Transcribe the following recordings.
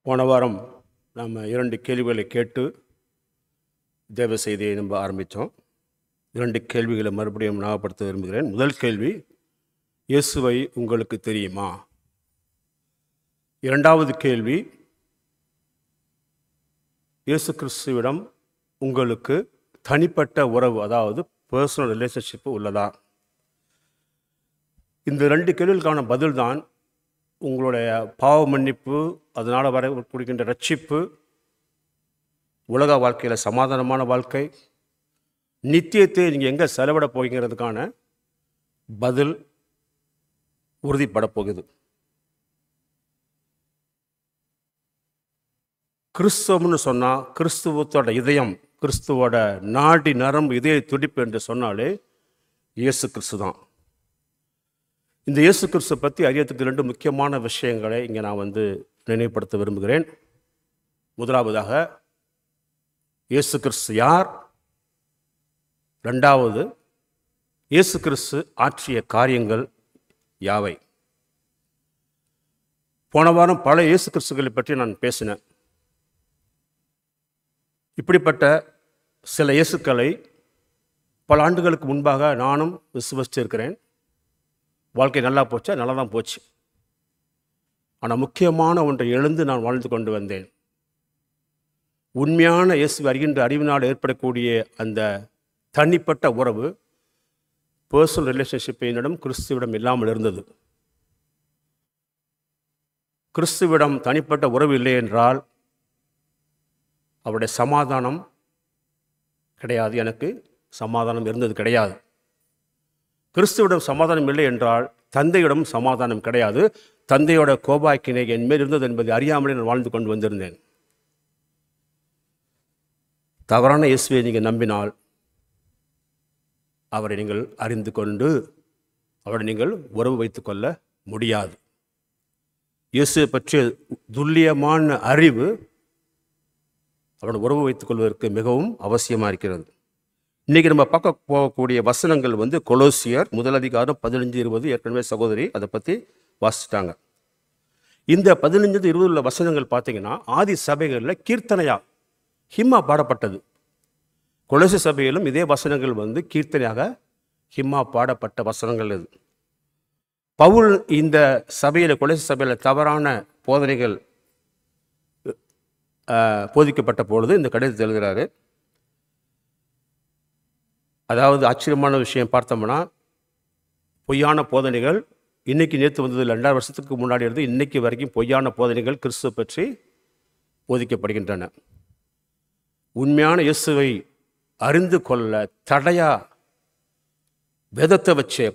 போன வாரம் நாம் 2 கேள்விகளை கேட்டு தேவ செய்தியை நம்ம ஆரம்பித்தோம். 2 கேள்விகளை மறுபடியும் ஞாபகப்படுத்த விரும்புகிறேன். முதல் கேள்வி, இயேசுவை உங்களுக்கு தெரியுமா? இரண்டாவது கேள்வி, இயேசு கிறிஸ்துவிடம் உங்களுக்கு தனிப்பட்ட உறவு, அதாவது பர்சனல் ரிலேஷன்ஷிப் உள்ளதா? இந்த 2 கேள்விகளுக்கான பதில்தான் உங்களுடைய பாவ மன்னிப்பு, அதனால் வரக்கூடிய ரட்சிப்பு, உலக வாழ்க்கையில் சமாதானமான வாழ்க்கை, நித்தியத்தை நீங்கள் எங்கே செலவிட போகிறதுக்கான பதில் உறுதிப்பட போகுது. கிறிஸ்தவம்னு சொன்னால் கிறிஸ்துவத்தோட இதயம், கிறிஸ்துவோட நாடி நரம்பு இதய துடிப்பு என்று சொன்னாலே இயேசு கிறிஸ்து தான். இந்த இயேசு கிறிஸ்துவை பற்றி அறியத்துக்கு 2 முக்கியமான விஷயங்களை இங்கே நான் நினைவுபடுத்த விரும்புகிறேன். முதலாவதாக, இயேசு கிறிஸ்து யார்? ரெண்டாவது, இயேசு கிறிஸ்து ஆற்றிய காரியங்கள் யாவை? போன வாரம் பல இயேசு கிறிஸ்துகளை பற்றி நான் பேசினேன். இப்படிப்பட்ட சில இயேசுக்களை பல ஆண்டுகளுக்கு முன்பாக நானும் விசுவசிச்சிருக்கிறேன். வாழ்க்கை நல்லா போச்சா? நல்லா தான் போச்சு. ஆனால் முக்கியமான ஒன்றை எழுந்து நான் வாழ்ந்து கொண்டு வந்தேன். உண்மையான இயேசு அறிகின்ற அறிவினால் ஏற்படக்கூடிய அந்த தனிப்பட்ட உறவு, பர்சனல் ரிலேஷன்ஷிப் என்னிடம் கிறிஸ்துவிடம் இல்லாமல் இருந்தது. கிறிஸ்துவிடம் தனிப்பட்ட உறவு இல்லை என்றால் அவருடைய சமாதானம் கிடையாது, எனக்கு சமாதானம் இருந்தது கிடையாது. கிறிஸ்துவிடம் சமாதானம் இல்லை என்றால் தந்தையிடம் சமாதானம் கிடையாது. தந்தையோட கோபாக்கினை என் மேல் இருந்தது என்பதை அறியாமலே நான் வாழ்ந்து கொண்டு வந்திருந்தேன். தவறான இயேசுவை நீங்கள் நம்பினால் அவரை நீங்கள் அறிந்து கொண்டு அவரை நீங்கள் உறவு வைத்து கொள்ள முடியாது. இயேசுவை பற்றிய துல்லியமான அறிவு அவரோட உறவு வைத்துக் கொள்வதற்கு மிகவும் அவசியமாக இருக்கிறது. இன்றைக்கி நம்ம பார்க்க போகக்கூடிய வசனங்கள் கொலோசியர் 1:15-20 ஏற்கனவே சகோதரி அதை பற்றி வாசிச்சிட்டாங்க. இந்த 15-20 உள்ள வசனங்கள் பார்த்தீங்கன்னா ஆதி சபைகளில் கீர்த்தனையாக ஹிம்மா பாடப்பட்டது. கொலோசி சபையிலும் இதே வசனங்கள் கீர்த்தனையாக ஹிம்மா பாடப்பட்ட வசனங்கள் இது. பவுல் இந்த சபையில், கொலோசி சபையில் தவறான போதனைகள் போதிக்கப்பட்ட பொழுது இந்த கடிதத்தை எழுதுகிறாரு. அதாவது ஆச்சரியமான விஷயம் பார்த்தோம்னா, பொய்யான போதனைகள் இன்னைக்கு நேற்று வந்தது 2000 வருஷத்துக்கு முன்னாடி இருந்து இன்னைக்கு வரைக்கும் பொய்யான போதனைகள் கிறிஸ்துவ பற்றி போதிக்கப்படுகின்றன. உண்மையான இயேசுவை அறிந்து கொள்ள தடையா வேதத்தை வச்சு,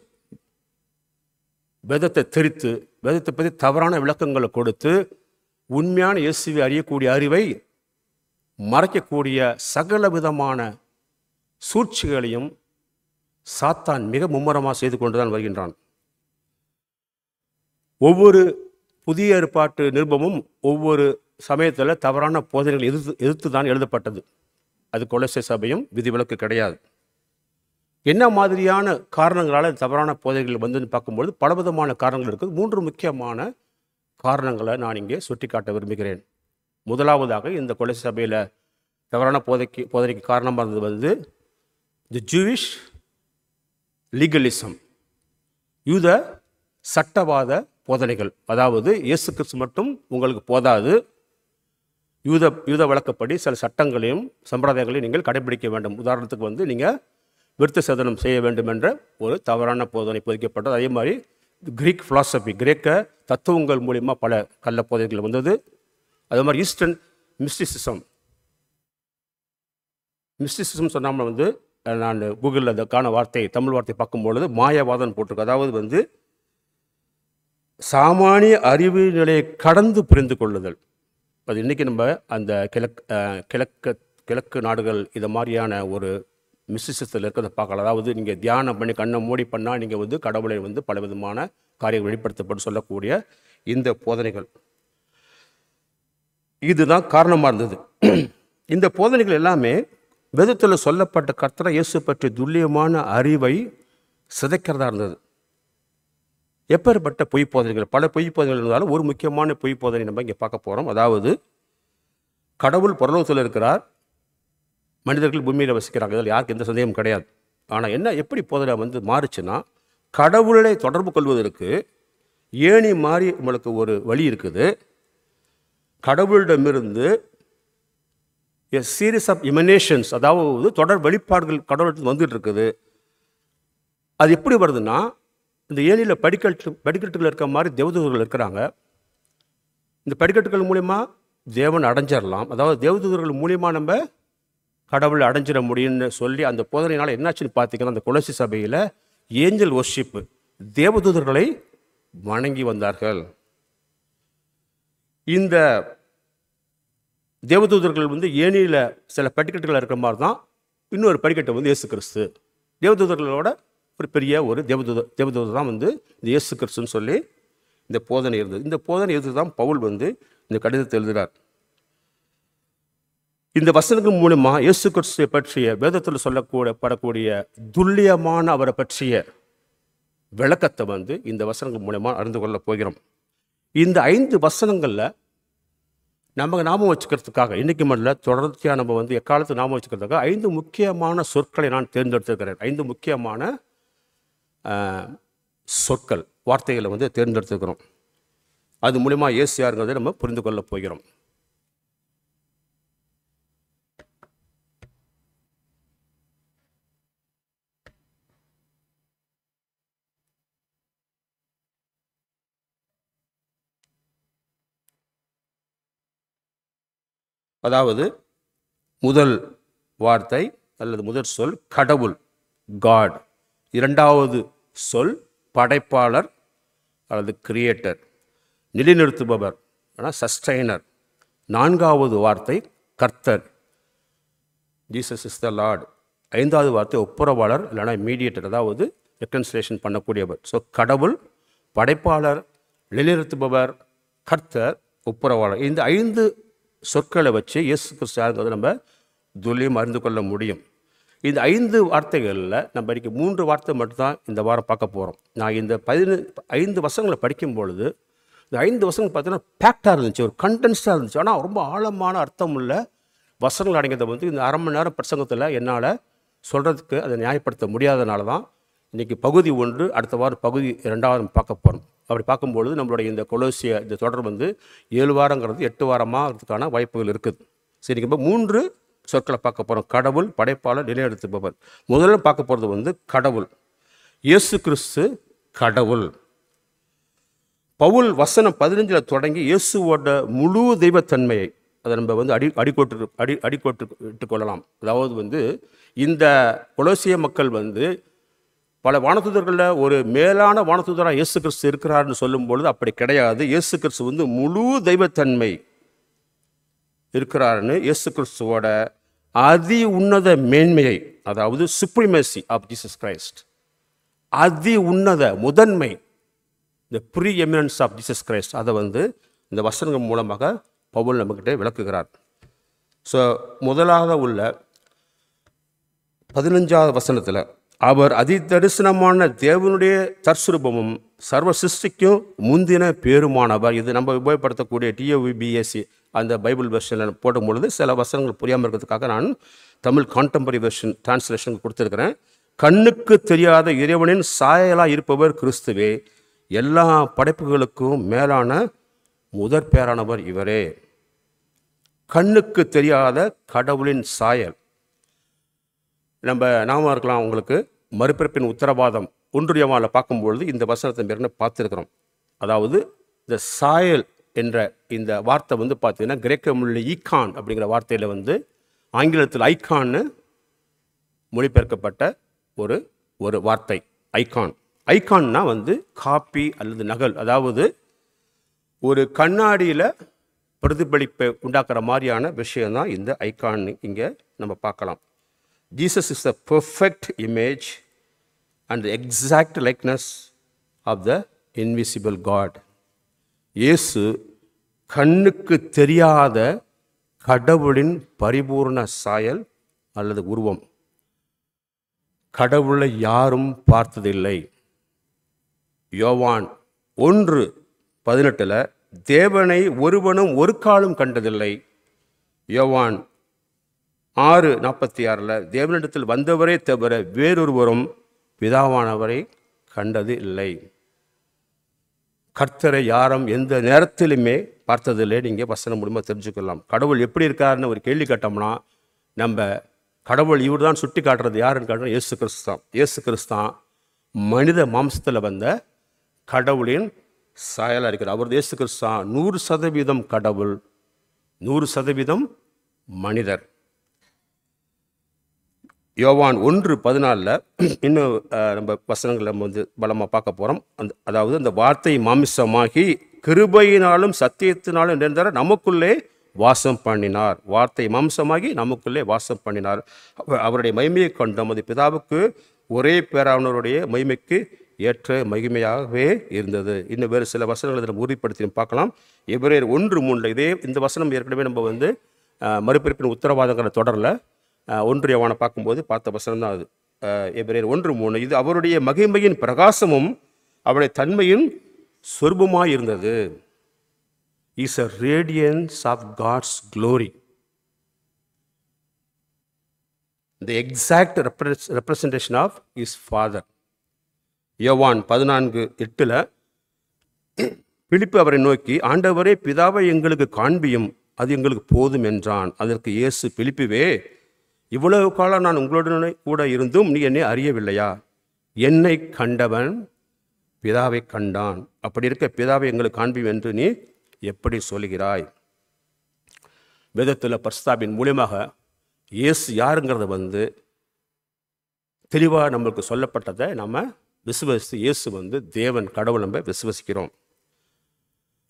வேதத்தை திரித்து, வேதத்தை பற்றி தவறான விளக்கங்களை கொடுத்து உண்மையான இயேசுவை அறியக்கூடிய அறிவை மறைக்கக்கூடிய சகல விதமான சூழ்ச்சிகளையும் சாத்தான் மிக மும்முரமாக செய்து கொண்டுதான் வருகின்றான். ஒவ்வொரு புதிய ஏற்பாட்டு நிருபமும் ஒவ்வொரு சமயத்தில் தவறான போதனைகள் எதிர்த்து தான் எழுதப்பட்டது. அது கொலோசை சபையும் விதிவிலக்கு கிடையாது. என்ன மாதிரியான காரணங்களால் தவறான போதனைகள் பார்க்கும்போது பலவிதமான காரணங்கள் இருக்குது. 3 முக்கியமான காரணங்களை நான் இங்கே சுட்டி காட்ட விரும்புகிறேன். முதலாவதாக, இந்த கொலோசை சபையில் தவறான போதனைக்கு காரணமாக இருந்தது தி ஜூவிஷ் லீகலிசம், யூத சட்டவாத போதனைகள். அதாவது இயேசு கிறிஸ்து மட்டும் உங்களுக்கு போதாது, யூத வழக்கப்படி சில சட்டங்களையும் சம்பிரதாயங்களையும் நீங்கள் கடைபிடிக்க வேண்டும். உதாரணத்துக்கு நீங்கள் விருத்த சேதனம் செய்ய வேண்டும் என்ற ஒரு தவறான போதனை போதிக்கப்பட்டது. அதே மாதிரி கிரீக் ஃபிலாசபி, கிரேக்க தத்துவங்கள் மூலிமா பல கள்ள போதனைகள் வந்தது. அதே மாதிரி ஈஸ்டர்ன் மிஸ்டிசிசம் சொன்னாமல் நான் கூகுளில் அதுக்கான வார்த்தை, தமிழ் வார்த்தை பார்க்கும்பொழுது மாயவாதம் போட்டிருக்கு. அதாவது சாமானிய அறிவு நிலையை கடந்து புரிந்து கொள்ளுதல். அது இன்றைக்கி நம்ம அந்த கிழக்கு நாடுகள் இதை மாதிரியான ஒரு மிஸ்டிசிசத்தில் இருக்கிறத பார்க்கலாம். அதாவது நீங்கள் தியானம் பண்ணி கண்ணை மூடி பண்ணால் நீங்கள் கடவுளை பல விதமான காரியங்கள் வெளிப்படுத்தப்பட்டு சொல்லக்கூடிய இந்த போதனைகள், இதுதான் காரணமாக இருந்தது. இந்த போதனைகள் எல்லாமே வேதத்தில் சொல்லப்பட்ட கர்த்தர் இயேசு பற்றி துல்லியமான அறிவை சிதைக்கிறதா இருந்தது. எப்பேற்பட்ட பொய் போதனைகள், பல பொய் போதனைகள் இருந்தாலும் ஒரு முக்கியமான பொய் போதனை நம்ம இங்கே பார்க்க போகிறோம். அதாவது கடவுள் பரலோகத்தில் இருக்கிறார், மனிதர்கள் பூமியில் வசிக்கிறாங்க, இதில் யாருக்கு எந்த சந்தேகமும் கிடையாது. ஆனால் என்ன எப்படி போதனை வந்து மாறுச்சுன்னா, கடவுளை தொடர்பு கொள்வதற்கு ஏணி மாறி உங்களுக்கு ஒரு வழி இருக்குது. கடவுளிடமிருந்து எ சீரீஸ் ஆஃப் இமனேஷன்ஸ், அதாவது தொடர் வெளிப்பாடுகள் கடவுளுக்கு வந்துட்டு இருக்குது. அது எப்படி வருதுன்னா, இந்த ஏணியில் படிக்கட்டுகள் இருக்கிற மாதிரி தேவதூதர்கள் இருக்கிறாங்க. இந்த படிக்கட்டுகள் மூலிமா தேவன் அடைஞ்சிடலாம், அதாவது தேவதூதர்கள் மூலிமா நம்ம கடவுளை அடைஞ்சிட முடியும்னு சொல்லி அந்த போதனையினால் என்னாச்சுன்னு பார்த்தீங்கன்னா, அந்த கொலோசி சபையில் ஏஞ்சல் வர்ஷிப்பு, தேவதூதர்களை வணங்கி வந்தார்கள். இந்த தேவதூதர்கள் வந்து ஏணியில் சில படிக்கட்டுகள் இருக்கிற மாதிரி தான் இன்னொரு படிக்கட்டை வந்து இயேசு கிறிஸ்து. தேவதூதர்களோட ஒரு பெரிய ஒரு தேவதூதர் தான் வந்து இந்த இயேசு கிறிஸ்துன்னு சொல்லி இந்த போதனை இருந்தது. இந்த போதனை எழுது தான் பவுல் வந்து இந்த கடிதத்தை எழுதுகிறார். இந்த வசனங்கள் மூலமா இயேசு கிறிஸ்துவை பற்றிய வேதத்தில் சொல்லப்படக்கூடிய துல்லியமான அவரை பற்றிய விளக்கத்தை வந்து இந்த வசனங்கள் மூலமா அறிந்து கொள்ள போகிறோம். இந்த 5 வசனங்களில் நம்ம ஞாபகம் வச்சுக்கிறதுக்காக, இன்றைக்கு மட்டும் தொடர்ச்சியாக நம்ம வந்து எக்காலத்து ஞாபகம் வச்சுக்கிறதுக்காக 5 முக்கியமான சொற்களை நான் தேர்ந்தெடுத்திருக்கிறேன். 5 முக்கியமான சொற்கள், வார்த்தைகளை வந்து தேர்ந்தெடுத்துக்கிறோம். அது மூலிமா இயேசு யாருங்கிறதை நம்ம புரிந்து கொள்ள போகிறோம். அதாவது முதல் வார்த்தை அல்லது முதல் சொல் கடவுள், காட். இரண்டாவது சொல் படைப்பாளர் அல்லது கிரியேட்டர், நிலைநிறுத்துபவர், சஸ்டைனர். நான்காவது வார்த்தை கர்த்தர், ஜீசஸ் இஸ் த லார்ட். ஐந்தாவது வார்த்தை ஒப்புரவாளர் இல்லைனா மீடியேட்டர், அதாவது ரெக்கன்சிலேஷன் பண்ணக்கூடியவர். ஸோ கடவுள், படைப்பாளர், நிலைநிறுத்துபவர், கர்த்தர், ஒப்புரவாளர். இந்த 5 சொற்களை வச்சு இயேசு கிறிஸ்து யாருங்கிறத நம்ம துல்லியம் அறிந்து கொள்ள முடியும். இந்த 5 வார்த்தைகளில் நம்ம இன்றைக்கி 3 வார்த்தை மட்டும்தான் இந்த வாரம் பார்க்க போகிறோம். நான் இந்த 5 வசனங்களை படிக்கும் பொழுது இந்த 5 வசனங்கள் பார்த்தீங்கன்னா பேக்டாக இருந்துச்சு, ஒரு கண்டென்ஸ்டாக இருந்துச்சு. ஆனால் ரொம்ப ஆழமான அர்த்தம் உள்ள வசனங்கள் அடங்கியதை வந்து இந்த அரை மணி நேரம் பிரசங்கத்தில் என்னால் சொல்கிறதுக்கு அதை நியாயப்படுத்த முடியாதனால தான் இன்றைக்கி பகுதி 1, அடுத்த வாரம் பகுதி 2 பார்க்க போகிறோம். அப்படி பார்க்கும்பொழுது நம்மளுடைய இந்த கொலோசிய இந்த தொடர் வந்து 7 வாரங்கிறது 8 வாரமாகிறதுக்கான வாய்ப்புகள் இருக்குது. சரி, இப்போ 3 சொற்களை பார்க்க போகிறோம். கடவுள், படைப்பாளர், நிலைநிறுத்துபவர். முதல்ல பார்க்க போகிறது வந்து கடவுள். இயேசு கிறிஸ்து கடவுள். பவுல் வசனம் 15 தொடங்கி இயேசுவோட முழு தெய்வத்தன்மையை அதை நம்ம வந்து அடிக்கோட்டு கொள்ளலாம். அதாவது வந்து இந்த கொலோசிய மக்கள் வந்து பல வானதூதர்களில் ஒரு மேலான வானதூதராக இயேசு கிறிஸ்து இருக்கிறார்னு சொல்லும்பொழுது அப்படி கிடையாது. இயேசு கிறிஸ்து வந்து முழு தெய்வத்தன்மை இருக்கிறாருன்னு இயேசு கிறிஸ்துவோட அதி உன்னத மேன்மையை, அதாவது சுப்ரீமசி ஆஃப் ஜீசஸ் கிரைஸ்ட், அதி உன்னத முதன்மை, இந்த preeminence of Jesus Christ, அதை வந்து இந்த வசனங்கள் மூலமாக பவுல் நம்மக்கிட்ட விளக்குகிறார். ஸோ முதலாக உள்ள 15வது வசனத்தில் அவர் அதிதரிசனமான தேவனுடைய தற்சுரூபமும் சர்வ சிருஷ்டிக்கும் முந்தின பேருமானவர். இது நம்ம உபயோகப்படுத்தக்கூடிய TOVBSC அந்த பைபிள் வெர்ஷனில் போடும் பொழுது சில வசனங்கள் புரியாமல் இருக்கிறதுக்காக நான் தமிழ் கான்டெம்பரரி வெர்ஷன் டிரான்ஸ்லேஷன் கொடுத்துருக்கிறேன். கண்ணுக்கு தெரியாத இறைவனின் சாயலாக இருப்பவர் கிறிஸ்துவே, எல்லா படைப்புகளுக்கும் மேலான முதற் பேரானவர் இவரே. கண்ணுக்கு தெரியாத கடவுளின் சாயல். நம்ம நாம இருக்கலாம், உங்களுக்கு மறுபிறப்பின் உத்தரவாதம் 1 யோவானில் பார்க்கும்பொழுது இந்த வசனத்தை மேற்கொண்டு பார்த்துருக்கிறோம். அதாவது இந்த சாயல் என்ற இந்த வார்த்தை வந்து பார்த்தீங்கன்னா கிரேக்க மொழியில் ஈகான் அப்படிங்கிற வார்த்தையில் வந்து ஆங்கிலத்தில் ஐகான்னு மொழிபெயர்க்கப்பட்ட ஒரு வார்த்தை ஐகான். ஐகான்னா வந்து காப்பி அல்லது நகல், அதாவது ஒரு கண்ணாடியில் பிரதிபலிப்பை உண்டாக்குற மாதிரியான விஷயம்தான் இந்த ஐகான். இங்கே நம்ம பார்க்கலாம். Jesus is the perfect image and the exact likeness of the invisible God. இயேசு கண்ணுக்கு தெரியாத கடவுளின் பரிபூர்ண சாயல் அல்லது உருவம். கடவுளை யாரும் பார்த்ததில்லை. யோவான் 1:18 தேவனை ஒருவனும் ஒரு காலும் கண்டதில்லை. யோவான் 6:46 தேவனிடத்தில் வந்தவரே தவிர வேறொருவரும் பிதாவானவரை கண்டது இல்லை. கர்த்தரை யாரும் எந்த நேரத்திலுமே பார்த்ததில்லை. நீங்கள் வசனம் மூலமாக தெரிஞ்சுக்கலாம். கடவுள் எப்படி இருக்காருன்னு ஒரு கேள்வி கேட்டோம்னா நம்ம கடவுள் இவர் தான் சுட்டி காட்டுறது யாருன்னு காட்டுறோம், இயேசு கிறிஸ்து தான். இயேசு கிறிஸ்து தான் மனித மாம்சத்தில் வந்த கடவுளின் சாயலாக இருக்கிறார். அவர் இயேசு கிறிஸ்து தான் 100% கடவுள், 100% மனிதர். யோவான் 1:14 இன்னும் நம்ம வசனங்களை வந்து பலமாக பார்க்க போகிறோம். அதாவது அந்த வார்த்தை மாமிசமாகி கிருபையினாலும் சத்தியத்தினாலும் நிறைந்தார நமக்குள்ளே வாசம் பண்ணினார். வார்த்தை மாம்சமாகி நமக்குள்ளே வாசம் பண்ணினார். அவருடைய மகிமையை கொண்டோம். அது பிதாவுக்கு ஒரே பேரானவருடைய மகிமைக்கு ஏற்ற மகிமையாகவே இருந்தது. இன்னும் வேறு சில வசனங்களை நம்ம உறுதிப்படுத்தி பார்க்கலாம். எபிரேயர் 1:3 இதே இந்த வசனம் ஏற்கனவே நம்ம வந்து மறுபிறப்பின் உத்தரவாதங்கிற தொடரில் 1 யோவானை பார்க்கும்போது பார்த்த வசனம் தான் அது. எபிரேயர் 1:3 இது அவருடைய மகிமையின் பிரகாசமும் அவருடைய தன்மையின் சொர்பமாய் இருந்தது. is a radiance of God's glory, the exact representation of his father. யோவான் 14:8 பிலிப்பு அவரை நோக்கி, ஆண்டவரே பிதாவை எங்களுக்கு காண்பியும், அது எங்களுக்கு போதும் என்றான். அதற்கு இயேசு, பிலிப்புவே, இவ்வளவு காலம் நான் உங்களுடனே கூட இருந்தும் நீ என்னை அறியவில்லையா? என்னை கண்டவன் பிதாவை கண்டான். அப்படி இருக்க பிதாவை எங்களுக்கு காண்பியும் என்று நீ எப்படி சொல்கிறாய்? வேதத்தில் பரிசுத்தாவின் மூலமாக இயேசு யாருங்கிறத வந்து தெளிவாக நம்மளுக்கு சொல்லப்பட்டதை நம்ம விசுவசித்து இயேசு வந்து தேவன் கடவுள் நம்ம விசுவசிக்கிறோம்.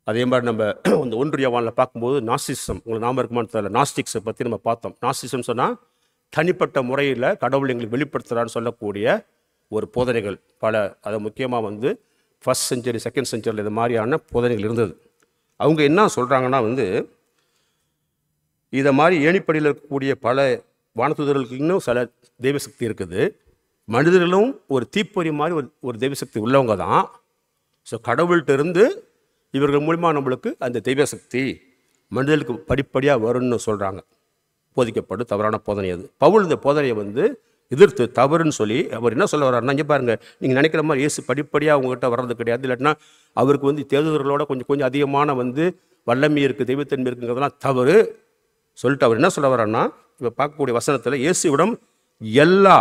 அதே மாதிரி நம்ம இந்த 1 யோவானில் பார்க்கும்போது நாஸ்டிசம், உங்களுக்கு நாம இருக்குமான்னு தெரியல, நாஸ்டிக்ஸை பற்றி நம்ம பார்த்தோம். நாஸ்டிசம் சொன்னால் தனிப்பட்ட முறையில் கடவுள் எங்களுக்கு வெளிப்படுத்துகிறான்னு சொல்லக்கூடிய ஒரு போதனைகள் பல, அதை முக்கியமாக வந்து 1st century 2nd century இது மாதிரியான போதனைகள் இருந்தது. அவங்க என்ன சொல்கிறாங்கன்னா வந்து இதை மாதிரி ஏணிப்படியில் இருக்கக்கூடிய பல வானதூதர்களுக்கு இன்னும் சில தெய்வசக்தி இருக்குது. மனிதர்களும் ஒரு தீப்பொறி மாதிரி ஒரு தெய்வசக்தி உள்ளவங்க தான். ஸோ கடவுள்கிட்ட இருந்து இவர்கள் மூலிமா நம்மளுக்கு அந்த தெய்வசக்தி மனிதர்களுக்கு படிப்படியாக வரும்னு சொல்கிறாங்க. போதிக்கப்படும் தவறான போதனை அது. பவுல் இந்த போதனையை வந்து எதிர்த்து தவறுன்னு சொல்லி அவர் என்ன சொல்ல வர்றாருன்னா, இங்கே பாருங்கள், நீங்கள் நினைக்கிற மாதிரி இயேசு படிப்படியாக அவங்ககிட்ட வர்றது கிடையாது. இல்லாட்டினா அவருக்கு வந்து தேவதூதர்களோட கொஞ்சம் அதிகமான வந்து வல்லமை இருக்குது, தெய்வத்தன்மை இருக்குங்கிறதெல்லாம் தவறு சொல்லிட்டு அவர் என்ன சொல்ல வர்றாருன்னா, இப்போ பார்க்கக்கூடிய வசனத்தில் இயேசுவிடம் எல்லா,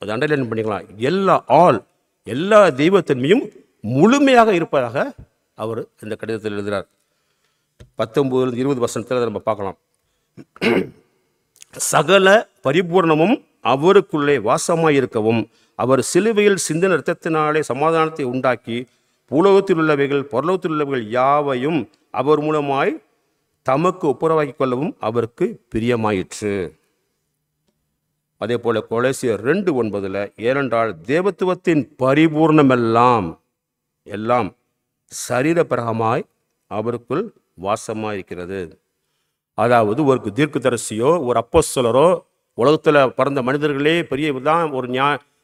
அது அண்டர்லைன் பண்ணிக்கலாம், எல்லா தெய்வத்தன்மையும் முழுமையாக இருப்பதாக அவர் இந்த கடிதத்தில் எழுதுகிறார். 19-20 வசனத்தில் அதை நம்ம பார்க்கலாம். சகல பரிபூர்ணமும் அவருக்குள்ளே வாசமாயிருக்கவும் அவர் சிலுவையில் சிந்தின இரத்தத்தினாலே சமாதானத்தை உண்டாக்கி பூலோகத்தில் உள்ளவைகள் பரலோகத்தில் உள்ளவைகள் யாவையும் அவர் மூலமாய் தமக்கு ஒப்புரவாக்கிக் கொள்ளவும் அவருக்கு பிரியமாயிற்று. அதே போல கொலோசியர் 2:9 ஏனென்றால் தேவத்துவத்தின் பரிபூர்ணமெல்லாம் எல்லாம் சரீரப்பிரகமாய் அவருக்குள் வாசமாயிருக்கிறது. அதாவது ஒரு தீர்க்கதரிசியோ ஒரு அப்போஸ்தலரோ உலகத்தில் பிறந்த மனிதர்களே பெரிய தான்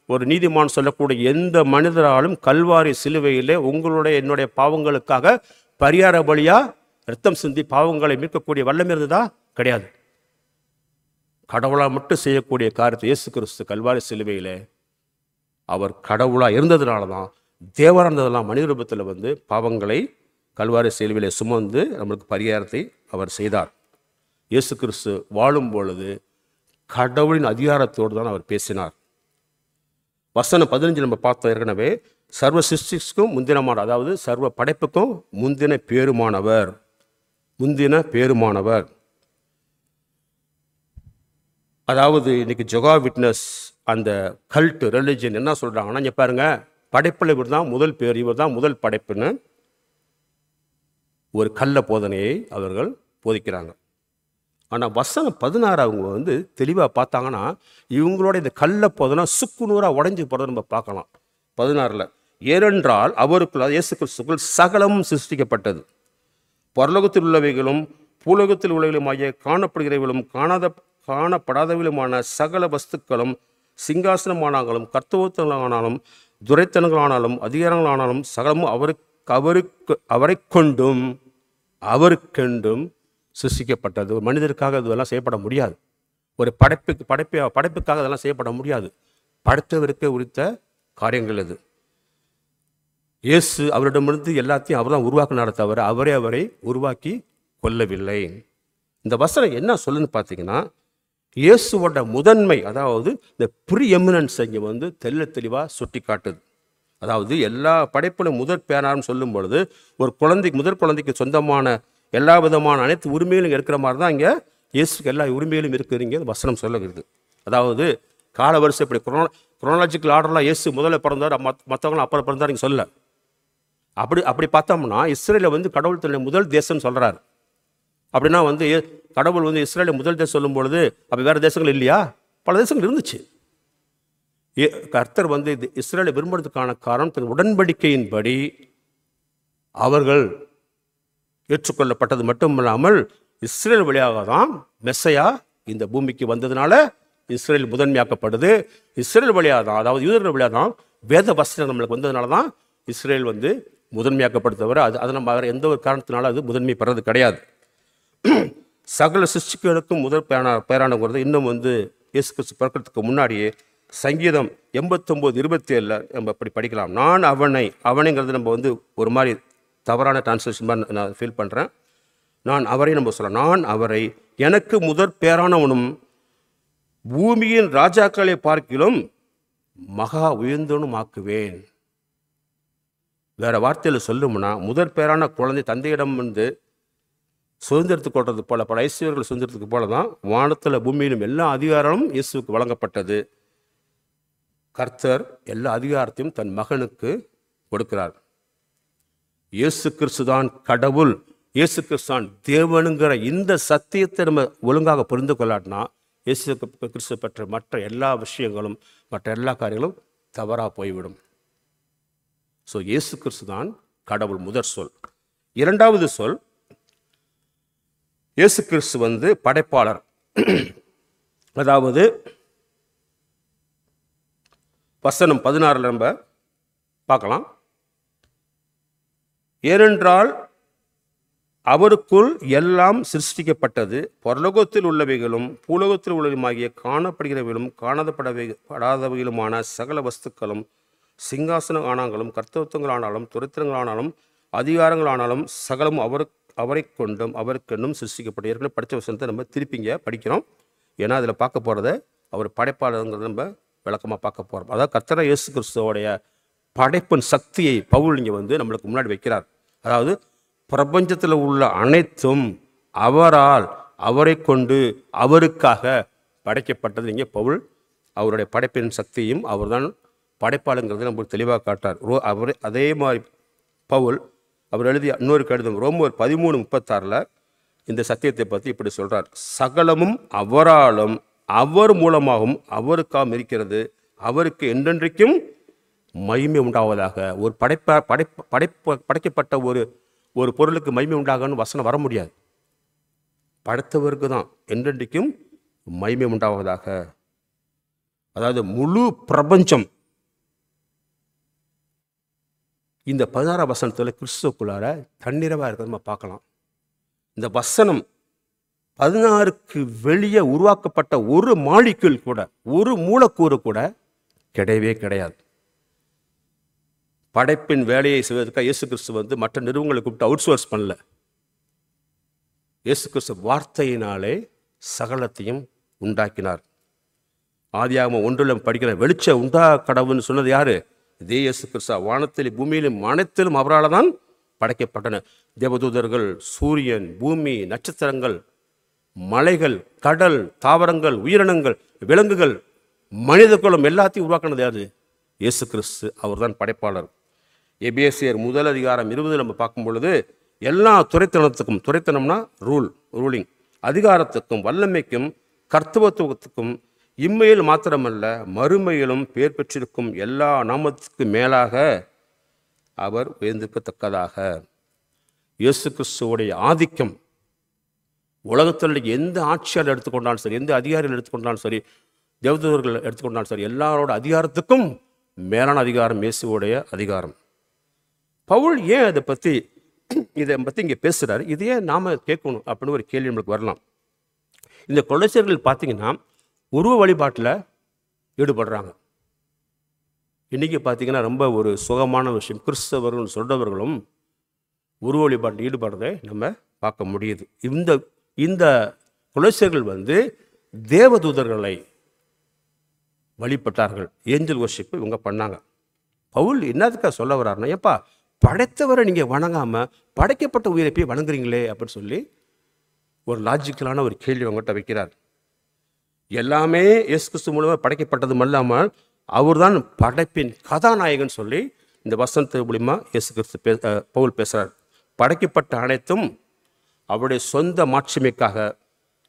ஒரு நீதிமான் சொல்லக்கூடிய எந்த மனிதராலும் கல்வாரி சிலுவையிலே உங்களுடைய என்னுடைய பாவங்களுக்காக பரிகார பலியாக ரத்தம் சிந்தி பாவங்களை மீட்கக்கூடிய வல்லமை இருந்ததா? கிடையாது. கடவுளாக மட்டும் செய்யக்கூடிய காரியத்தை இயேசு கிறிஸ்து கல்வாரி சிலுவையிலே அவர் கடவுளாக இருந்ததுனால தான், தேவராக இருந்ததெல்லாம் மனித ரூபத்தில் வந்து பாவங்களை கல்வாரி சிலுவையிலே சுமந்து நம்மளுக்கு பரிகாரத்தை அவர் செய்தார். இயேசு கிறிஸ்து வாழும் பொழுது கடவுளின் அதிகாரத்தோடு தான் அவர் பேசினார். வசனம் 15 நம்ம பார்த்தோம் ஏற்கனவே, சர்வ சிருஷ்டிக்கும் முந்தினமான, அதாவது சர்வ படைப்புக்கும் முந்தின பேருமானவர். அதாவது இன்னைக்கு ஜெகோவா விட்னஸ் அந்த கல்ட் ரிலிஜன் என்ன சொல்கிறாங்கன்னா, இங்கே பாருங்க, படைப்பில் இவர் தான் முதல் பேர், இவர் தான் முதல் படைப்புன்னு ஒரு கள்ள போதனையை அவர்கள் போதிக்கிறாங்க. ஆனால் வசனம் 16 அவங்க வந்து தெளிவாக பார்த்தாங்கன்னா இவங்களோட இந்த கள்ள போதனை சுக்குநூறாக உடைஞ்சு போகிறத நம்ம பார்க்கலாம். 16 ஏனென்றால் அவருக்குள் இயேசு கிறிஸ்துக்குள் சகலமும் சிருஷ்டிக்கப்பட்டது, பரலோகத்தில் உள்ளவைகளும் பூலோகத்தில் உள்ளவைகளுமாகிய காணப்படுகிறவைகளும் காணப்படாதவைகளுமான சகல வஸ்துக்களும் சிங்காசனமானாலும் கர்த்தவத்தங்களானாலும் துரைத்தனங்களானாலும் அதிகாரங்களானாலும் சகலமும் அவரை கொண்டும் அவருக்கென்றும் சிருஷ்டிக்கப்பட்டது. ஒரு மனிதருக்காக இதெல்லாம் செய்யப்பட முடியாது. ஒரு படைப்புக்காக அதெல்லாம் செய்யப்பட முடியாது. படைத்தவருக்கு உரித்த காரியங்கள் இது. இயேசு அவரிடமிருந்து எல்லாத்தையும் அவர் தான் உருவாக்கினார தவிர அவரை உருவாக்கி கொள்ளவில்லை. இந்த வசனம் என்ன சொல்லுன்னு பார்த்தீங்கன்னா, இயேசுவோட முதன்மை, அதாவது இந்த ப்ரீ எமினன்ஸ் இங்கே தெளிவாக சுட்டி காட்டுது. அதாவது எல்லா படைப்பிலும் முதற் பேரான்னு சொல்லும் பொழுது ஒரு முதற் குழந்தைக்கு சொந்தமான எல்லா விதமான அனைத்து உரிமைகளும் இருக்கிற மாதிரி தான் இங்கே இயேசுக்கு எல்லா உரிமைகளும் இருக்குதுங்க வசனம் சொல்லுகிறது. அதாவது கால வரிசை இப்படி குரோனாலஜிக்கல் ஆர்டர்லாம் இயேசு முதல்ல பிறந்தார், மற்றவங்களும் அப்புறம் பிறந்தார் இங்கே சொல்ல. அப்படி பார்த்தோம்னா இஸ்ரேலை கடவுள் தன்னுடைய முதல் தேசம்னு சொல்கிறார். அப்படின்னா கடவுள் இஸ்ரேலை முதல் தேசம் சொல்லும் பொழுது அப்போ வேறு தேசங்கள் இல்லையா? பல தேசங்கள் இருந்துச்சு. கர்த்தர் இஸ்ரேலை விரும்புறதுக்கான காரணம் தன் உடன்படிக்கையின்படி அவர்கள் ஏற்றுக்கொள்ளப்பட்டது மட்டுமில்லாமல் இஸ்ரேல் வழியாக தான் மெஸ்ஸையா இந்த பூமிக்கு வந்ததுனால இஸ்ரேல் முதன்மையாக்கப்படுது. இஸ்ரேல் வழியாக தான், அதாவது யூதர்கள் வழியாக தான் வேத வசனம் நம்மளுக்கு வந்ததுனால தான் இஸ்ரேல் முதன்மையாக்கப்படுத்தவரை அதை நம்ம வேறு எந்த ஒரு காரணத்தினால அது முதன்மை பெறது கிடையாது. சகல சிருஷ்டிகளுக்கும் முதல் பேரானங்கிறது இன்னும் இயேசு கிறிஸ்து பிறக்கிறதுக்கு முன்னாடியே சங்கீதம் 89:27 நம்ம அப்படி படிக்கலாம். நான் அவனைங்கிறது நம்ம ஒரு மாதிரி தவறான டிரான்ஸ்லேஷன் மாதிரி நான் ஃபீல் பண்ணுறேன். நான் அவரை நம்ம சொல்லலாம். நான் அவரை எனக்கு முதற் பேரானவனும் பூமியின் ராஜாக்களை பார்க்கிலும் மகா உயர்ந்தவனும் ஆக்குவேன். வேற வார்த்தையில் சொல்லும்னா முதற் பேரான குழந்தை தந்தையிடம் சுதந்திரத்துக்கு கொள்றது போல, பல ஐஸ்வர்கள் சுதந்திரத்துக்கு போல தான் வானத்தில் பூமியிலும் எல்லா அதிகாரமும் இயேசுக்கு வழங்கப்பட்டது. கர்த்தர் எல்லா அதிகாரத்தையும் தன் மகனுக்கு கொடுக்கிறார். இயேசு கிறிஸ்து தான் கடவுள், இயேசு கிறிஸ்து தான் தேவனுங்கிற இந்த சத்தியத்தை நம்ம ஒழுங்காக புரிந்து கொள்ளாட்டினா இயேசு கிறிஸ்து பெற்ற மற்ற எல்லா விஷயங்களும் மற்ற எல்லா காரியங்களும் தவறாக போய்விடும். ஸோ இயேசு கிறிஸ்து தான் கடவுள் முதற் சொல். இரண்டாவது சொல், இயேசு கிறிஸ்து படைப்பாளர். அதாவது வசனம் 16 நம்ம பார்க்கலாம். ஏனென்றால் அவருக்குள் எல்லாம் சிருஷ்டிக்கப்பட்டது, பரலோகத்தில் உள்ளவைகளும் பூலோகத்தில் உள்ளவையுமாகிய காணப்படுகிறவைகளும் காணப்படாதவைகளுமான சகல வஸ்துக்களும் சிங்காசன ஆனாங்களும் கர்த்தத்துவங்களானாலும் துரைத்திரங்களானாலும் அதிகாரங்களானாலும் சகலம் அவரை கொண்டும் அவருக்கென்னும் சிருஷ்டிக்கப்பட்ட. ஏற்கனவே படித்த வசனத்தை நம்ம திருப்பிங்க படிக்கிறோம். ஏன்னா அதில் பார்க்க போகிறத அவர் படைப்பாளருங்கிறத நம்ம விளக்கமாக பார்க்க போகிறோம். அதாவது கர்த்தர் இயேசு கிறிஸ்துவோடைய படைப்பின் சக்தியை பவுல் இங்கே நம்மளுக்கு முன்னாடி வைக்கிறார். அதாவது பிரபஞ்சத்தில் உள்ள அனைத்தும் அவரால் அவரை கொண்டு அவருக்காக படைக்கப்பட்டது. இங்கே பவுல் அவருடைய படைப்பின் சக்தியும் அவர் தான் படைப்பாளுங்கிறத நம்மளுக்கு தெளிவாக காட்டார். அதே மாதிரி பவுல் அவர் எழுதிய இன்னொரு கடிதம் ரோமர் 13:36 இந்த சத்தியத்தை பற்றி இப்படி சொல்கிறார். சகலமும் அவராலும் அவர் மூலமாகவும் அவருக்காகவும் இருக்கிறது, அவருக்கு என்றென்றைக்கும் மகிமை உண்டாவதாக. ஒரு படைக்கப்பட்ட ஒரு பொருளுக்கு மகிமை உண்டாகன்னு வசனம் வர முடியாது. படைத்தவருக்கு தான் என்றென்றைக்கும் மகிமை உண்டாவதாக. அதாவது முழு பிரபஞ்சம் இந்த 16 வசனத்தில் கிறிஸ்துவுக்குள்ளார தன்னிறைவாக இருக்கிறத நம்ம பார்க்கலாம். இந்த வசனம் 16க்கு வெளியே உருவாக்கப்பட்ட ஒரு மாலிக்யூல் கூட, ஒரு மூலக்கூறு கூட கிடையவே கிடையாது. படைப்பின் வேலையை செய்வதற்காக இயேசு கிறிஸ்து மற்ற நிறுவனங்களை கூப்பிட்டு அவுட் சோர்ஸ் பண்ணல. இயேசு கிறிஸ்து வார்த்தையினாலே சகலத்தையும் உண்டாக்கினார். ஆதியாகமம் 1 படிக்கிற வெளிச்ச உண்டா கடவுள்னு சொன்னது யாரு? இதே இயேசு கிறிஸ்து. வானத்திலும் பூமியிலும் அனைத்திலும் அவரால் தான் படைக்கப்பட்டன. தேவதூதர்கள், சூரியன், பூமி, நட்சத்திரங்கள், மலைகள், கடல், தாவரங்கள், உயிரினங்கள், விலங்குகள், மனித குலம் எல்லாத்தையும் உருவாக்கினது யாரு? இயேசு கிறிஸ்து. அவர் தான் படைப்பாளர். எபேசியர் 1:20 நம்ம பார்க்கும் பொழுது எல்லா துரைத்தனத்துக்கும், துரைத்தனம்னா ரூலிங், அதிகாரத்துக்கும் வல்லமைக்கும் கர்த்தவத்துவத்துக்கும் இம்மையில் மாத்திரமல்ல மறுமையிலும் பேர் பெற்றிருக்கும் எல்லா நாமத்துக்கு மேலாக அவர் உயர்ந்திருக்கத்தக்கதாக. இயேசு கிறிஸ்துவோடைய ஆதிக்கம் உலகத்தில் எந்த ஆட்சியாளர் எடுத்துக்கொண்டாலும் சரி, எந்த அதிகாரிகள் எடுத்துக்கொண்டாலும் சரி, தேவதூதர்கள் எடுத்துக்கொண்டாலும் சரி, எல்லாரோட அதிகாரத்துக்கும் மேலான அதிகாரம் இயேசுவோடைய அதிகாரம். பவுல் ஏன் இதை பற்றி இங்கே பேசுகிறாரு, இது ஏன் நாம் கேட்கணும் அப்படின்னு ஒரு கேள்வி நம்மளுக்கு வரலாம். இந்த கொலோசியர்கள் பார்த்தீங்கன்னா உருவ வழிபாட்டில் ஈடுபடுறாங்க. இன்றைக்கி பார்த்தீங்கன்னா ரொம்ப ஒரு சுகமான விஷயம், கிறிஸ்தவர்கள் சொல்கிறவர்களும் உருவ வழிபாட்டில் ஈடுபடுறதை நம்ம பார்க்க முடியுது. இந்த கொலோசியர்கள் தேவதூதர்களை வழிபட்டார்கள், ஏஞ்சல் வர்ஷிப் இவங்க பண்ணாங்க. பவுல் என்னதுக்காக சொல்ல வர்றாருன்னா, ஏப்பா படைத்தவரை நீங்கள் வணங்காமல் படைக்கப்பட்ட உயிரை போய் வணங்குறீங்களே அப்படின்னு சொல்லி ஒரு லாஜிக்கலான ஒரு கேள்வி அவங்ககிட்ட வைக்கிறார். எல்லாமே இயேசு கிறிஸ்து மூலமாக படைக்கப்பட்டதும் இல்லாமல் அவர் தான் படைப்பின் கதாநாயகன் சொல்லி இந்த வசனத்து மூலிமா இயேசு கிறிஸ்து பவுல் பேசுகிறார். படைக்கப்பட்ட அனைத்தும் அவருடைய சொந்த மாட்சிமைக்காக,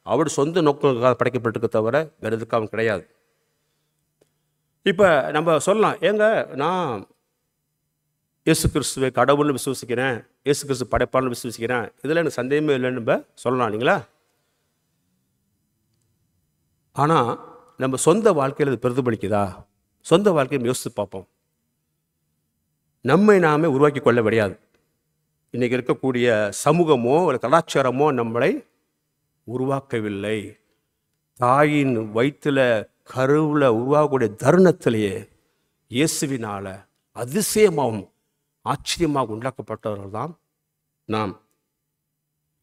அவருடைய சொந்த நோக்கங்களுக்காக படைக்கப்பட்டிருக்க தவிர வேறு எதுக்காகவும் கிடையாது. இப்போ நம்ம சொல்லலாம், ஏங்க நான் இயேசு கிறிஸ்துவை கடவுள்னு விசுவசிக்கிறேன், இயேசு கிறிஸ்து படைப்பாளன்னு விசுவசிக்கிறேன், இதில் எனக்கு சந்தேகமே இல்லைன்னு நம்ம சொல்லலாம் இல்லைங்களா? ஆனால் நம்ம சொந்த வாழ்க்கையில் இது பிரதிபலிக்குதா? சொந்த வாழ்க்கையை யோசித்து பார்ப்போம். நம்மை நாமே உருவாக்கி கொள்ள முடியாது. இன்றைக்கி இருக்கக்கூடிய சமூகமோ ஒரு கலாச்சாரமோ நம்மளை உருவாக்கவில்லை. தாயின் வயிற்றில் கருவில் உருவாகக்கூடிய தருணத்திலேயே இயேசுவினால் அதிசயமாகவும் ஆச்சரியமாக உண்டாக்கப்பட்டவர்கள் தான் நாம்.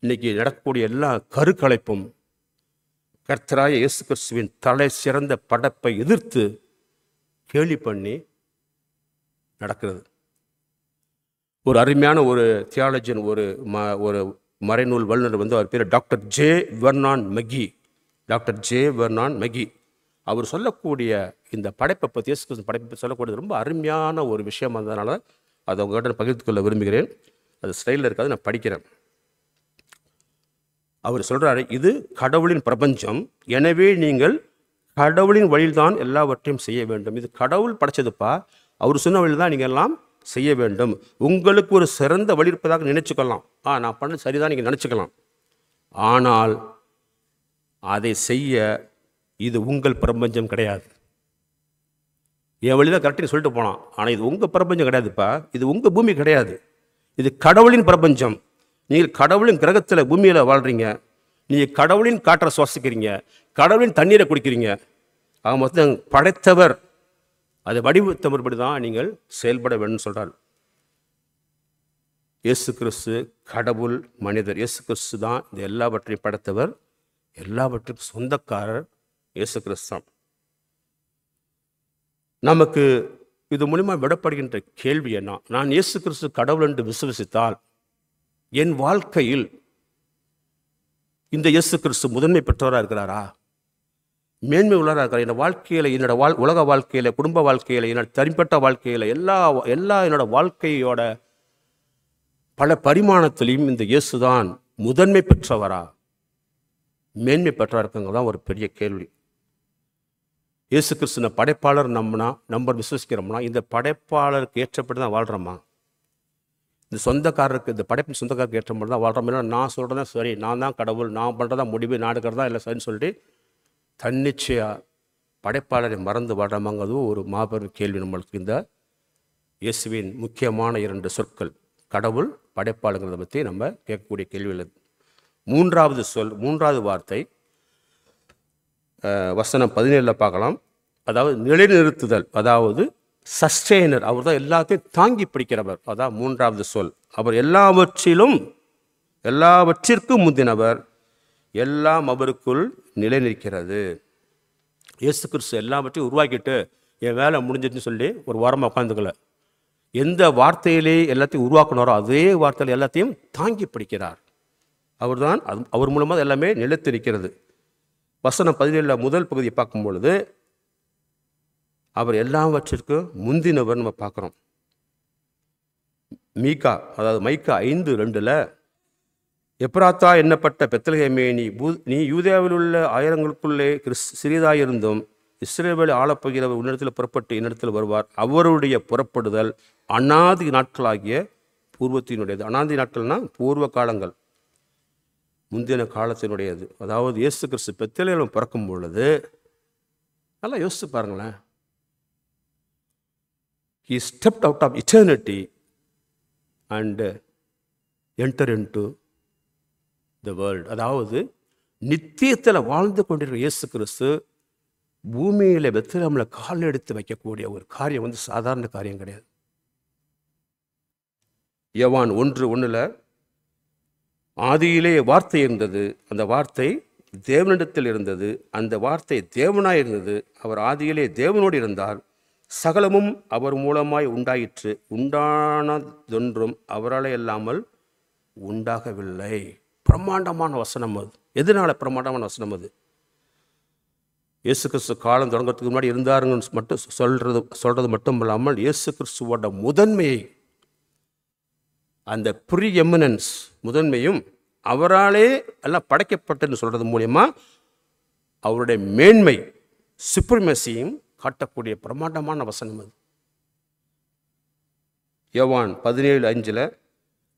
இன்னைக்கு நடக்கக்கூடிய எல்லா கருக்கலைப்பும் கர்த்தராய இயேசு கிறிஸ்துவின் தலை சிறந்த படைப்பை எதிர்த்து கேலி பண்ணி நடக்கிறது. ஒரு அருமையான ஒரு தியாலஜியன், ஒரு மறைநூல் வல்லுநர் அவர் பேர் doctor J Vernon McGee. Doctor J Vernon McGee அவர் சொல்லக்கூடிய இந்த படைப்பை பற்றி, இயேசு கிறிஸ்து படைப்பை பற்றி சொல்லக்கூடியது ரொம்ப அருமையான ஒரு விஷயம். அதனால் அதை உங்கள்கிட்ட பகிர்ந்து கொள்ள விரும்புகிறேன். அது ஸ்டைலில் இருக்காது, நான் படிக்கிறேன். அவர் சொல்கிறாரு, இது கடவுளின் பிரபஞ்சம், எனவே நீங்கள் கடவுளின் வழியில்தான் எல்லாவற்றையும் செய்ய வேண்டும். இது கடவுள் படைச்சதுப்பா, அவர் சொன்ன வழியில் தான் நீங்கள் எல்லாம் செய்ய வேண்டும். உங்களுக்கு ஒரு சிறந்த வழி இருப்பதாக நினைச்சுக்கலாம். நான் பண்ண சரிதான் நீங்கள் நினச்சிக்கலாம். ஆனால் அதை செய்ய இது உங்கள் பிரபஞ்சம் கிடையாது. என் வழி தான் கரெக்டாக சொல்லிட்டு போனான், ஆனால் இது உங்கள் பிரபஞ்சம் கிடையாதுப்பா, இது உங்கள் பூமி கிடையாது, இது கடவுளின் பிரபஞ்சம். நீங்கள் கடவுளின் கிரகத்தில் பூமியில் வாழ்கிறீங்க, நீங்கள் கடவுளின் காற்றை சுவாசிக்கிறீங்க, கடவுளின் தண்ணீரை குடிக்கிறீங்க. ஆக மொத்தம் படைத்தவர் அதை வடிவத்தவர்படி தான் நீங்கள் செயல்பட வேண்டும் சொல்கிறார். இயேசு கிறிஸ்து கடவுள், மனிதர். இயேசு கிறிஸ்து தான் இந்த எல்லாவற்றையும் படைத்தவர், எல்லாவற்றுக்கும் சொந்தக்காரர் இயேசு கிறிஸ்து தான். நமக்கு இது மூலமாக விடப்படுகின்ற கேள்வி என்ன? நான் இயேசு கிறிஸ்து கடவுள் என்று விசுவசித்தால் என் வாழ்க்கையில் இந்த இயேசு கிறிஸ்து முதன்மை பெற்றவராக இருக்கிறாரா, மேன்மை உள்ளவராக இருக்கிறார்? என்னோட வாழ்க்கையில், என்னோட உலக வாழ்க்கையில், குடும்ப வாழ்க்கையில், என்னோட தனிப்பட்ட வாழ்க்கையில், எல்லா என்னோட வாழ்க்கையோட பல பரிமாணத்திலையும் இந்த இயேசு தான் முதன்மை பெற்றவரா, மேன்மை பெற்றவராக இருக்குங்க தான் ஒரு பெரிய கேள்வி. இயேசு கிறிஸ்துவ படைப்பாளர் நம்ம விசுவசிக்கிறோம்னா இந்த படைப்பாளருக்கு ஏற்றப்பட்டு தான் வாழ்கிறோமா? இந்த சொந்தக்காரருக்கு, இந்த படைப்பின் சொந்தக்காரருக்கு ஏற்ற மாதிரி தான் வாழ்கிறோம். இல்லை நான் சொல்கிறதா சரி, நான் தான் கடவுள், நான் பண்ணுறதா முடிவு, நாடுக்கிறதா இல்லை சரின்னு சொல்லிட்டு தன்னிச்சையாக படைப்பாளரை மறந்து வாழ்கிறோமாங்கிறது ஒரு மாபெரும் கேள்வி நம்மளுக்கு. இந்த இயேசுவின் முக்கியமான 2 சொற்கள், கடவுள், படைப்பாளங்கிறத பற்றி நம்ம கேட்கக்கூடிய கேள்விகள். மூன்றாவது வார்த்தை வசனம் 17 பார்க்கலாம். அதாவது நிலைநிறுத்துதல், அதாவது சஸ்டெய்னர். அவர் தான் எல்லாத்தையும் தாங்கி பிடிக்கிறவர். அதான் 3வது சொல். அவர் எல்லாவற்றிற்கும் முந்தினவர், எல்லாம் அவருக்குள் நிலை நிற்கிறது. இயேசு கிறிஸ்து எல்லாவற்றையும் உருவாக்கிட்டு என் வேலை முடிஞ்சிட்டுன்னு சொல்லி ஒரு வாரமாக உட்காந்துக்கல. எந்த வார்த்தையிலே எல்லாத்தையும் உருவாக்கினாரோ அதே வார்த்தையில் எல்லாத்தையும் தாங்கி பிடிக்கிறார். அவர் மூலமாக எல்லாமே நிலைத்து நிற்கிறது. வசனம் 17 முதல் பகுதியை பார்க்கும் பொழுது அவர் எல்லாவற்றிற்கும் முந்தினவர் நம்ம பார்க்குறோம். மைக்கா 5:2 எப்ராத்தா எண்ணப்பட்ட பெத்லகேமே, நீ யூதேயாவில் உள்ள ஆயிரங்களுக்குள்ளே சிறிதாயிருந்தும் இஸ்ரவேலை ஆளப்போகிறவர் உன்னிடத்தில் புறப்பட்டு என்னிடத்தில் வருவார். அவருடைய புறப்படுதல் அநாதி நாட்களாகிய பூர்வத்தினுடையது. அநாதி நாட்கள்னா பூர்வ காலங்கள், முந்தின காலத்தினுடையது. அதாவது இயேசு கிறிஸ்து பெத்லகேமில் பிறக்கும் பொழுது நல்லா யோசிச்சு பாருங்களேன். He stepped out of eternity and enter into the world. அதாவது நித்தியத்தில் வாழ்ந்து கொண்டிருக்கிற இயேசு கிறிஸ்து பூமியில் பெத்லகேமில் கால் எடுத்து வைக்கக்கூடிய ஒரு காரியம் வந்து சாதாரண காரியம் கிடையாது. யோவான் 1:1 ஆதியிலே வார்த்தை இருந்தது, அந்த வார்த்தை தேவனிடத்தில் இருந்தது, அந்த வார்த்தை தேவனாய் இருந்தது, அவர் ஆதியிலே தேவனோடு இருந்தார், சகலமும் அவர் மூலமாய் உண்டாயிற்று, உண்டானதொன்றும் அவரால் இல்லாமல் உண்டாகவில்லை. பிரம்மாண்டமான வசனம் அது. எதனால பிரம்மாண்டமான வசனம் அது? இயேசு கிறிஸ்து காலம் தொடங்கிறதுக்கு முன்னாடி இருந்தாருங்கன்னு மட்டும் சொல்றது மட்டும் இல்லாமல் இயேசு கிறிஸ்துவோட முதன்மையை, அந்த ப்ரீ எமினன்ஸ் முதன்மையும் அவராலே எல்லாம் படைக்கப்பட்டதுன்னு சொல்றது மூலமா அவருடைய மேன்மை சுப்ரிமசியும் காட்டக்கூடிய பிரமாண்டமான வசனம் அது. யோவான் 17:5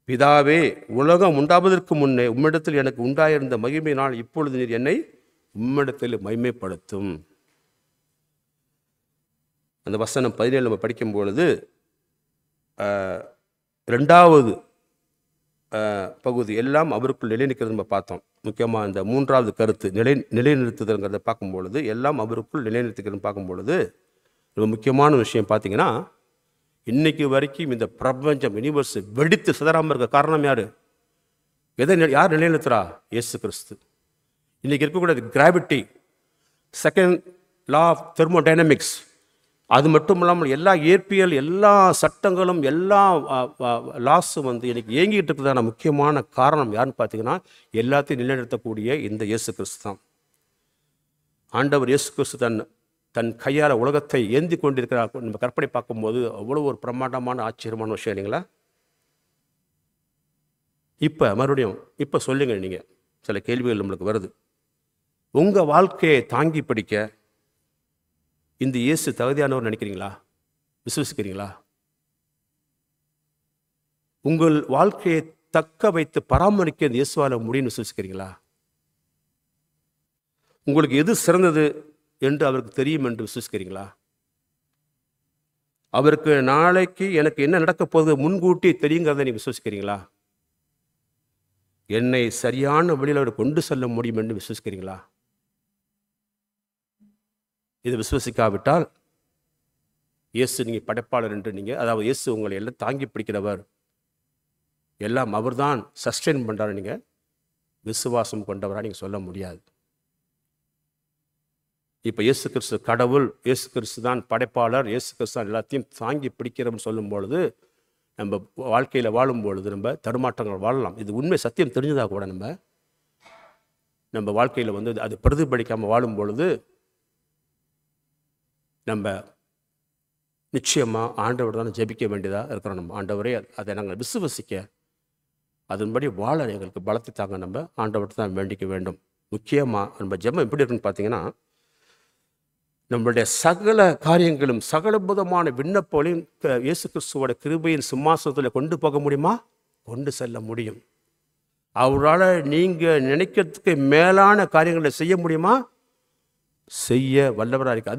பிதாவே, உலகம் உண்டாவதற்கு முன்னே உம்மிடத்தில் எனக்கு உண்டாயிருந்த மகிமையினால் இப்பொழுது நீர் என்னை உம்மிடத்தில் மகிமைப்படுத்தும். அந்த வசனம் 17 நம்ம படிக்கும் பொழுது 2வது பகுதி எல்லாம் அவருக்குள் நிலைநிற்கிறது நம்ம பார்த்தோம். முக்கியமாக இந்த 3வது கருத்து நிலைநிறுத்துதல்ங்கிறத பார்க்கும்பொழுது எல்லாம் அவருக்குள் நிலைநிறுத்துக்கிறதுன்னு பார்க்கும்பொழுது ரொம்ப முக்கியமான விஷயம் பார்த்தீங்கன்னா, இன்னைக்கு வரைக்கும் இந்த பிரபஞ்சம் யூனிவர்ஸ் வெடித்து சிதறாமல் இருக்க காரணம் யார்? யார் நிலைநிறுத்துறா? இயேசு கிறிஸ்து. இன்னைக்கு இருக்கக்கூடிய gravity, second law of thermodynamics, அது மட்டும் இல்லாமல் எல்லா இயற்பியல், எல்லா சட்டங்களும், எல்லா லாஸும் வந்து இன்னைக்கு இயங்கிட்டு இருக்கிறதான முக்கியமான காரணம் யாருன்னு பார்த்தீங்கன்னா, எல்லாத்தையும் நிலைநிறுத்தக்கூடிய இந்த இயேசு கிறிஸ்து தான். ஆண்டவர் இயேசு கிறிஸ்து தன் கையால் உலகத்தை ஏந்தி கொண்டிருக்கிறார். நம்ம கற்பனை பார்க்கும்போது அவ்வளோ ஒரு பிரமாண்டமான ஆச்சரியமான விஷயம் இல்லைங்களா? இப்போ மறுபடியும் இப்போ சொல்லுங்க, நீங்கள் சில கேள்விகள் நம்மளுக்கு வருது. உங்கள் வாழ்க்கையை தாங்கி பிடிக்க இந்த இயேசு தகுதியானவர் நினைக்கிறீங்களா? விசுவசிக்கிறீங்களா? உங்கள் வாழ்க்கையை தக்க வைத்து பராமரிக்க இந்த இயேசுவால முடியும்னு விசுவசிக்கிறீங்களா? உங்களுக்கு எது சிறந்தது என்று அவருக்கு தெரியும் என்று விசுவசிக்கிறீங்களா? அவருக்கு நாளைக்கு எனக்கு என்ன நடக்க போகுது முன்கூட்டி தெரியுங்கிறத நீ விசுவசிக்கிறீங்களா? என்னை சரியான வழியில் அவர் கொண்டு செல்ல முடியும் என்று விசுவசிக்கிறீங்களா? இது விசுவசிக்காவிட்டால் இயேசு நீங்கள் படைப்பாளர் என்று நீங்கள், அதாவது இயேசு உங்களை எல்லாம் தாங்கி பிடிக்கிறவர், எல்லாம் அவர் தான் சஸ்டெயின் பண்ணுறாரு, நீங்கள் விசுவாசம் கொண்டவராக நீங்கள் சொல்ல முடியாது. இப்போ இயேசு கிறிஸ்து கடவுள், இயேசு கிறிஸ்து தான் படைப்பாளர், இயேசு கிறிஸ்து தான் எல்லாத்தையும் தாங்கி பிடிக்கிறோம்னு சொல்லும் பொழுது நம்ம வாழ்க்கையில் வாழும்பொழுது நம்ம தடுமாற்றங்கள் வாழலாம். இது உண்மை சத்தியம் தெரிஞ்சதாக கூட நம்ம வாழ்க்கையில் வந்து அது பிரதிபலிக்காமல் வாழும் பொழுது நம்ம நிச்சயமாக ஆண்டவர் தான் ஜெபிக்க வேண்டியதாக இருக்கிறோம். நம்ம ஆண்டவரே அதை நாங்கள் விசுவசிக்க, அதன்படி வாழ எங்களுக்கு பலத்தை தாங்க நம்ம ஆண்டவர்கிட்ட தான் வேண்டிக்க வேண்டும். முக்கியமாக நம்ம ஜெபம் எப்படி இருக்குன்னு பார்த்தீங்கன்னா, நம்மளுடைய சகல காரியங்களும் சகலபுதமான விண்ணப்பங்களையும் இயேசு கிறிஸ்துவோட கிருபையின் சிம்மாசனத்தில் கொண்டு போக முடியுமா? கொண்டு செல்ல முடியும். அவரால் நீங்கள் நினைக்கிறதுக்கு மேலான காரியங்களை செய்ய முடியுமா? செய்ய வல்லவராக இருக்கு.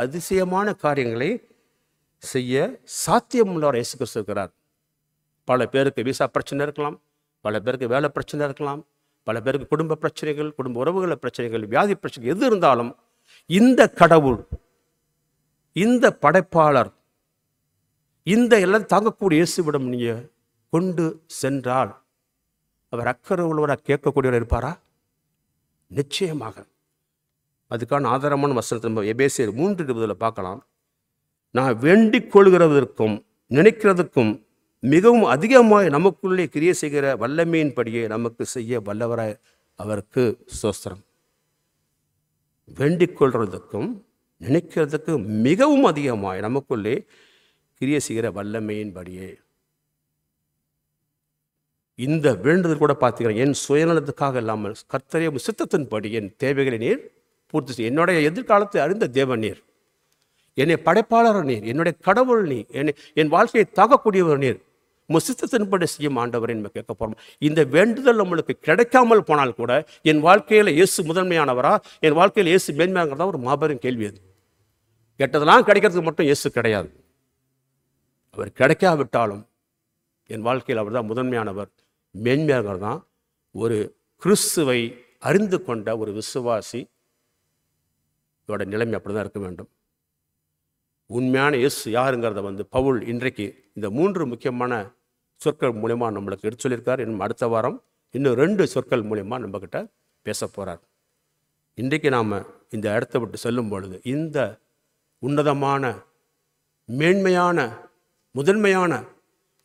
அதிசயமான காரியங்களை செய்ய சாத்தியமுள்ளவர் இயேசு கிறிஸ்து இருக்கிறார். பல பேருக்கு விசா பிரச்சனை இருக்கலாம், பல பேருக்கு வேலை பிரச்சனை இருக்கலாம், பல பேருக்கு குடும்ப பிரச்சனைகள், குடும்ப உறவுகள பிரச்சனைகள், வியாதி பிரச்சனை எது இருந்தாலும் இந்த கடவுள், இந்த படைப்பாளர், இந்த எல்லாம் தாங்கக்கூடிய இயேசுவிடம் நீங்கள் கொண்டு சென்றால் அவர் அக்கறை உள்ளவராக கேட்கக்கூடியவர் இருப்பாரா? நிச்சயமாக. அதுக்கான ஆதாரமான வசனத்தை நம்ம எபேசியர் 3:20 பார்க்கலாம். நான் வேண்டிக் கொள்கிறதற்கும் நினைக்கிறதுக்கும் மிகவும் அதிகமாக நமக்குள்ளே கிரியை செய்கிற வல்லமையின்படியே நமக்கு செய்ய வல்லவராய் அவருக்கு ஸ்தோத்திரம். வேண்டிக் கொள்றதுக்கும் நினைக்கிறதுக்கும் மிகவும் அதிகமாக நமக்குள்ளே கிரியை செய்கிற வல்லமையின்படியே. இந்த வேண்டுதல் கூட பார்த்தீங்கன்னா, என் சுயநலத்துக்காக இல்லாமல் கர்த்தரே சித்தத்தின்படி என் தேவைகளை நீர் பூர்த்தி செய்ய, என்னுடைய எதிர்காலத்தை அறிந்த தேவன் நீர், என்னை படைப்பாளர் நீர், என்னுடைய கடவுள் நீ, என் வாழ்க்கையை தாக்கக்கூடியவர் நீர், சித்தத்தின்படி செய்யும் ஆண்டவரை நம்ம கேட்க போகிறோம். இந்த வேண்டுதல் நம்மளுக்கு கிடைக்காமல் போனால் கூட என் வாழ்க்கையில் இயேசு முதன்மையானவரா, என் வாழ்க்கையில் இயேசு மேன்மையானதா ஒரு மாபெரும் கேள்வி. அது கெட்டதெல்லாம் கிடைக்கிறதுக்கு மட்டும் இயேசு கிடையாது. அவர் கிடைக்காவிட்டாலும் என் வாழ்க்கையில் அவர் தான் முதன்மையானவர், மேன்மையானவர் தான். ஒரு கிறிஸ்துவை அறிந்து கொண்ட ஒரு விசுவாசி இதோட நிலைமை அப்படி தான் இருக்க வேண்டும். உண்மையான இயேசு யாருங்கிறத பவுல் இன்றைக்கு இந்த 3 முக்கியமான சொற்கள் மூலமா நம்மளுக்கு எடுத்து சொல்லியிருக்கார். இன்னும் அடுத்த வாரம் இன்னும் 2 சொற்கள் மூலமா நம்மக்கிட்ட பேச போகிறார். இன்றைக்கு நாம் இந்த இடத்தை விட்டு செல்லும் பொழுது இந்த உன்னதமான மேன்மையான முதன்மையான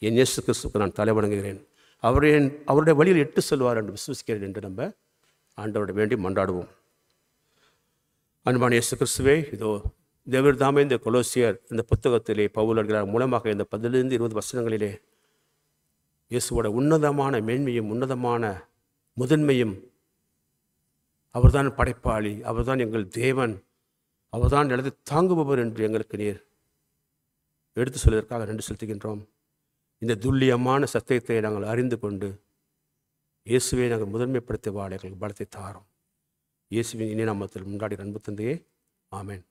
என் இயேசு கிறிஸ்துவுக்கு நான் தலைவணங்குகிறேன், அவருடைய வழியில் எட்டு செல்வார் என்று விசுவசிக்கிறேன் என்று நம்ம ஆண்டவரை வேண்டி மன்றாடுவோம். அன்பான இயேசு கிறிஸ்துவே, இதோ தேவர் தாமே இந்த கொலோசியர் இந்த புத்தகத்திலே பவுலர்கள் மூலமாக இந்த 15-20 வசனங்களிலே இயேசுவோட உன்னதமான மேன்மையும் உன்னதமான முதன்மையும், அவர்தான் படைப்பாளி, அவர்தான் எங்கள் தேவன், அவர்தான் எழுதி தாங்குபவர் என்று எங்களுக்கு நீர் எடுத்து சொல்வதற்காக நன்றி செலுத்துகின்றோம். இந்த துல்லியமான சத்தியத்தை நாங்கள் அறிந்து கொண்டு இயேசுவை நாங்கள் முதன்மைப்படுத்தி வாழ எங்களுக்கு பலத்தை தாரோம். இயேசுவின் இனிய நாமத்தில் முன்னாடி அன்பு தந்தையே, ஆமென்.